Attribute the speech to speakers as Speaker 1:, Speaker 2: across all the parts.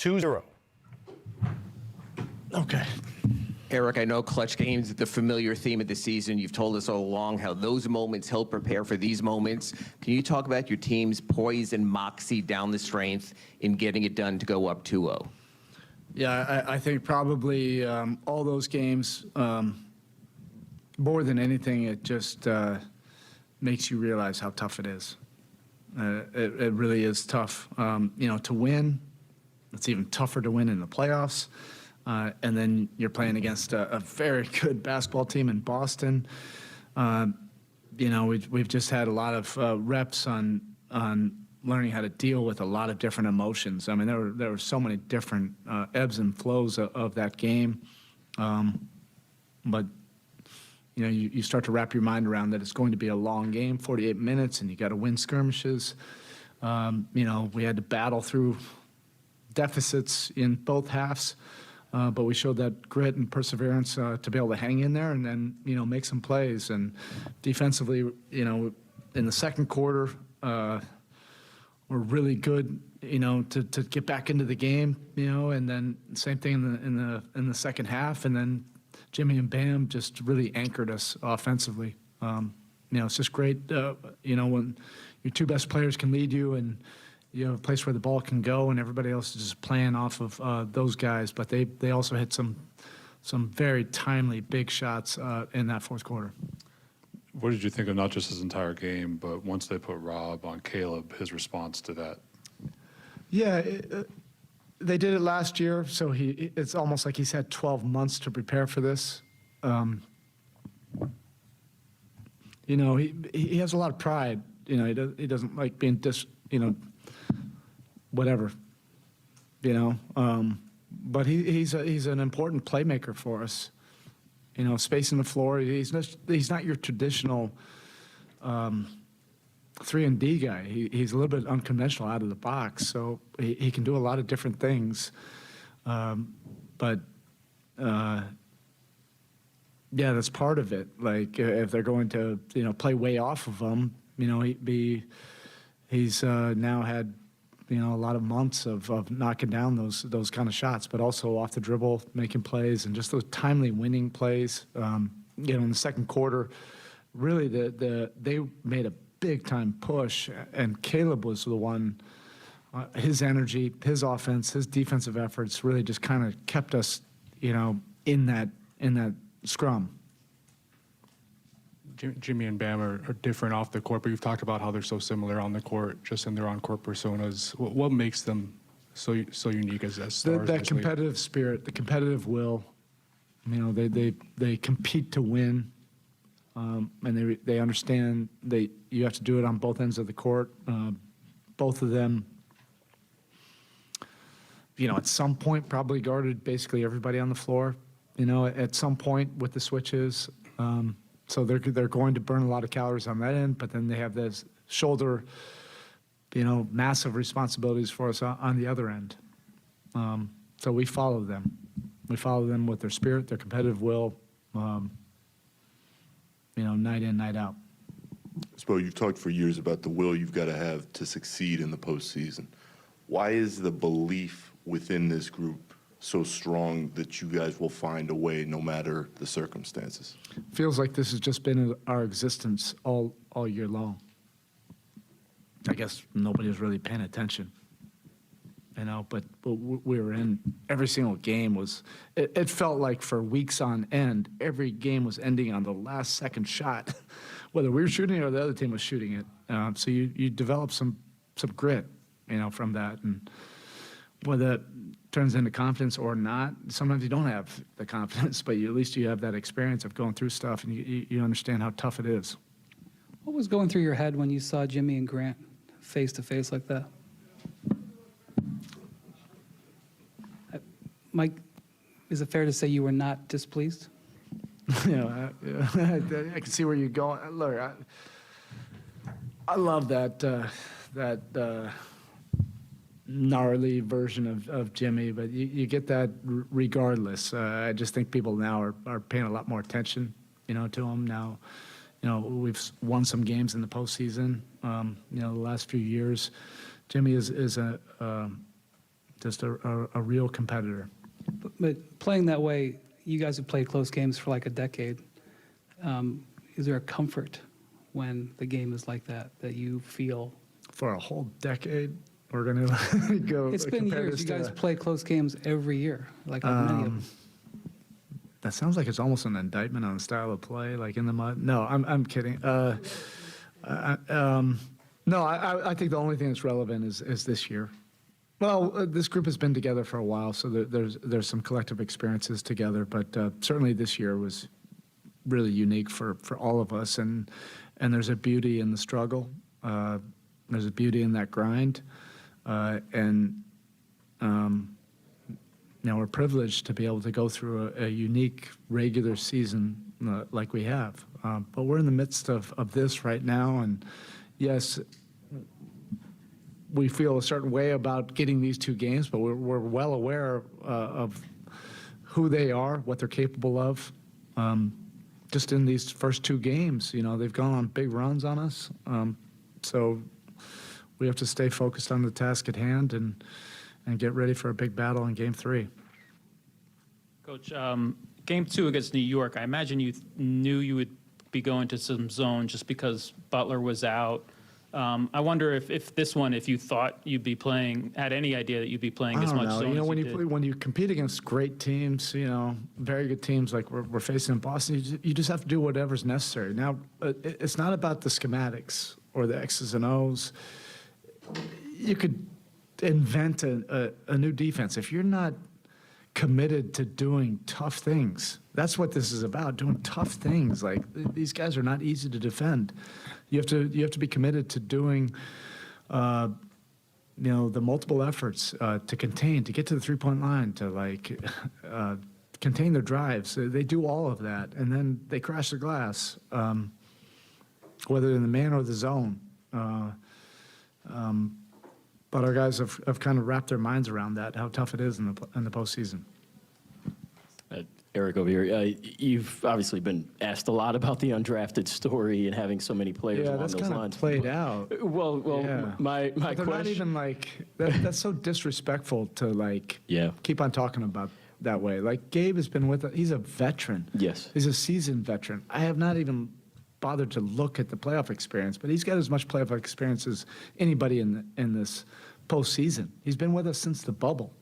Speaker 1: 2-0.
Speaker 2: Okay.
Speaker 3: Erik, I know clutch games are the familiar theme of the season. You've told us all along how those moments help prepare for these moments. Can you talk about your team's poise and moxie down the strength in getting it done to go up 2-0?
Speaker 2: Yeah, I think probably all those games, more than anything, it just makes you realize how tough it is. It really is tough, to win. It's even tougher to win in the playoffs. And then you're playing against a very good basketball team in Boston. We've just had a lot of reps on learning how to deal with a lot of different emotions. I mean, there were so many different ebbs and flows of that game. But you start to wrap your mind around that it's going to be a long game, 48 minutes, and you got to win skirmishes. We had to battle through deficits in both halves. But we showed that grit and perseverance to be able to hang in there and then, make some plays. And defensively, in the second quarter, we're really good, to get back into the game, and then same thing in the second half. And then Jimmy and Bam just really anchored us offensively. It's just great, when your two best players can lead you and you have a place where the ball can go, and everybody else is just playing off of those guys. But they also hit some very timely big shots in that fourth quarter.
Speaker 4: What did you think of not just his entire game, but once they put Rob on Caleb, his response to that?
Speaker 2: Yeah, they did it last year, so it's almost like he's had 12 months to prepare for this. He has a lot of pride. He doesn't like being whatever, but he's an important playmaker for us. Spacing the floor. He's not your traditional 3-and-D guy. He's a little bit unconventional out of the box, so he can do a lot of different things. But that's part of it. Like if they're going to play way off of him, he's now had a lot of months of knocking down those kind of shots, but also off the dribble, making plays, and just those timely winning plays. In the second quarter, really they made a big time push, and Caleb was the one. His energy, his offense, his defensive efforts really just kind of kept us, in that scrum.
Speaker 5: Jimmy and Bam are different off the court, but you've talked about how they're so similar on the court, just in their on-court personas. What makes them so unique as stars?
Speaker 2: That competitive spirit, the competitive will. They compete to win, and they understand you have to do it on both ends of the court. Both of them, at some point probably guarded basically everybody on the floor. At some point with the switches. So they're going to burn a lot of calories on that end, but then they have this shoulder, massive responsibilities for us on the other end. So we follow them. We follow them with their spirit, their competitive will, night in, night out.
Speaker 6: Spo, you've talked for years about the will you've got to have to succeed in the postseason. Why is the belief within this group so strong that you guys will find a way no matter the circumstances?
Speaker 2: Feels like this has just been our existence all year long. I guess nobody was really paying attention, but we were in every single game it felt like for weeks on end, every game was ending on the last second shot, whether we were shooting it or the other team was shooting it. So you develop some grit, from that, and whether it turns into confidence or not, sometimes you don't have the confidence, but at least you have that experience of going through stuff, and you understand how tough it is.
Speaker 7: What was going through your head when you saw Jimmy and Grant face to face like that? Mike, is it fair to say you were not displeased?
Speaker 2: I can see where you're going. Look, I love that gnarly version of Jimmy, but you get that regardless. I just think people now are paying a lot more attention, to him now. We've won some games in the postseason. The last few years, Jimmy is just just a real competitor.
Speaker 7: But playing that way, you guys have played close games for like a decade. Is there a comfort when the game is like that you feel?
Speaker 2: For a whole decade, we're going to go.
Speaker 7: It's been
Speaker 2: compare
Speaker 7: years.
Speaker 2: this
Speaker 7: You
Speaker 2: to
Speaker 7: guys play close games every year, like many of them.
Speaker 2: That sounds like it's almost an indictment on the style of play, like in the mud. No, I'm kidding. No, I think the only thing that's relevant is this year. Well, this group has been together for a while, so there's some collective experiences together. But certainly this year was really unique for all of us, and there's a beauty in the struggle. There's a beauty in that grind, and now we're privileged to be able to go through a unique regular season like we have. But we're in the midst of this right now, and yes, we feel a certain way about getting these two games, but we're well aware of who they are, what they're capable of. Just in these first two games, they've gone on big runs on us. So we have to stay focused on the task at hand and get ready for a big battle in Game 3.
Speaker 1: Coach, Game 2 against New York, I imagine you knew you would be going to some zone just because Butler was out. I wonder if this one, if you thought you'd be playing, had any idea that you'd be playing as much zone as
Speaker 2: when
Speaker 1: you
Speaker 2: you
Speaker 1: did.
Speaker 2: play, when you compete against great teams, very good teams like we're facing in Boston, you just have to do whatever's necessary. Now, it's not about the schematics or the X's and O's. You could invent a new defense if you're not committed to doing tough things. That's what this is about, doing tough things. Like, these guys are not easy to defend. You have to be committed to doing the multiple efforts to contain, to get to the three-point line, to contain their drives. They do all of that, and then they crash the glass, whether in the man or the zone. But our guys have kind of wrapped their minds around that, how tough it is in the postseason.
Speaker 8: Erik over here, you've obviously been asked a lot about the undrafted story and having so many players
Speaker 2: Yeah,
Speaker 8: along
Speaker 2: that's
Speaker 8: those
Speaker 2: kind of
Speaker 8: lines.
Speaker 2: played out.
Speaker 8: Well,
Speaker 2: Yeah.
Speaker 8: my
Speaker 2: But they're
Speaker 8: question.
Speaker 2: not even that's so disrespectful to
Speaker 8: Yeah.
Speaker 2: keep on talking about that way. Like, Gabe has been with us. He's a veteran.
Speaker 8: Yes.
Speaker 2: He's a seasoned veteran. I have not even bothered to look at the playoff experience, but he's got as much playoff experience as anybody in this postseason. He's been with us since the bubble.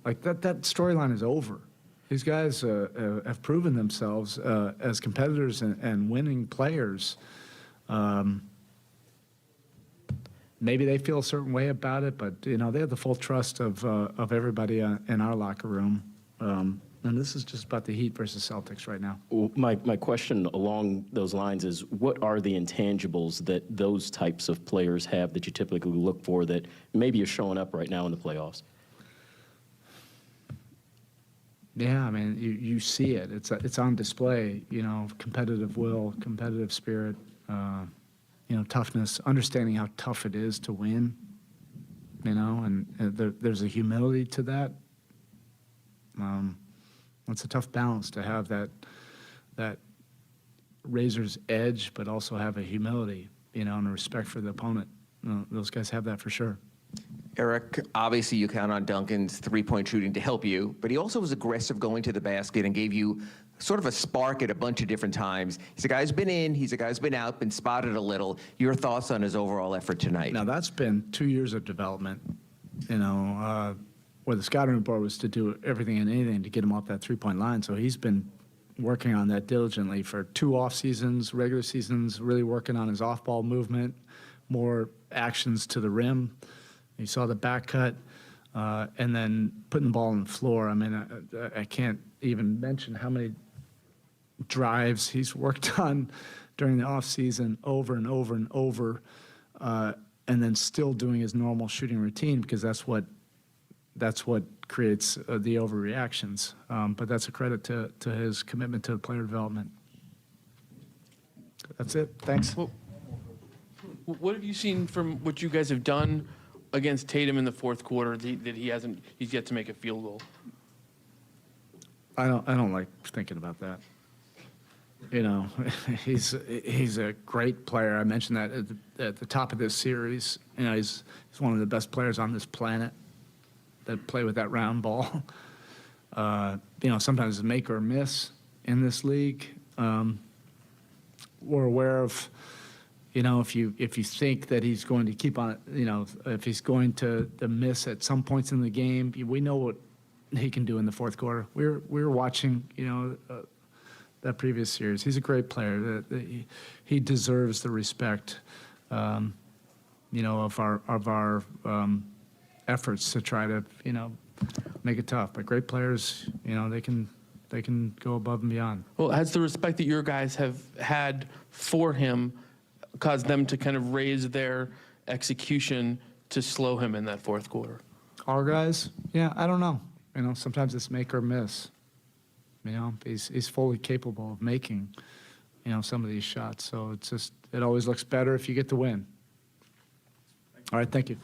Speaker 2: Like, that storyline is over. These guys have proven themselves as competitors and winning players. Maybe they feel a certain way about it, but they have the full trust of everybody in our locker room. And this is just about the Heat versus Celtics right now.
Speaker 8: Well, my question along those lines is, what are the intangibles that those types of players have that you typically look for that maybe are showing up right now in the playoffs?
Speaker 2: Yeah, I mean, you see it. It's on display. Competitive will, competitive spirit. Toughness, understanding how tough it is to win. And there's a humility to that. It's a tough balance to have that razor's edge, but also have a humility, and a respect for the opponent. Those guys have that for sure.
Speaker 3: Erik, obviously you count on Duncan's three-point shooting to help you, but he also was aggressive going to the basket and gave you sort of a spark at a bunch of different times. He's a guy who's been in, he's a guy who's been out, been spotted a little. Your thoughts on his overall effort tonight?
Speaker 2: Now, that's been 2 years of development, where the scouting report was to do everything and anything to get him off that three-point line. So he's been working on that diligently for 2 off seasons, regular seasons, really working on his off-ball movement, more actions to the rim. You saw the back cut, and then putting the ball on the floor. I mean, I can't even mention how many drives he's worked on during the offseason over and over and over, and then still doing his normal shooting routine, because that's what creates the overreactions. But that's a credit to his commitment to player development. That's it. Thanks.
Speaker 9: Well, what have you seen from what you guys have done against Tatum in the fourth quarter that he's yet to make a field goal?
Speaker 2: I don't like thinking about that. He's a great player. I mentioned that at the top of this series. He's one of the best players on this planet. that play with that round ball. Sometimes it's make or miss in this league. We're aware of, if you think that he's going to keep on, if he's going to miss at some points in the game, we know what he can do in the fourth quarter. We were watching, that previous series. He's a great player. He deserves the respect, of our efforts to try to, make it tough. But great players, they can go above and beyond.
Speaker 9: Well, has the respect that your guys have had for him caused them to kind of raise their execution to slow him in that fourth quarter?
Speaker 2: Our guys, yeah, I don't know. Sometimes it's make or miss. He's fully capable of making, some of these shots. So it always looks better if you get the win. All right, thank you.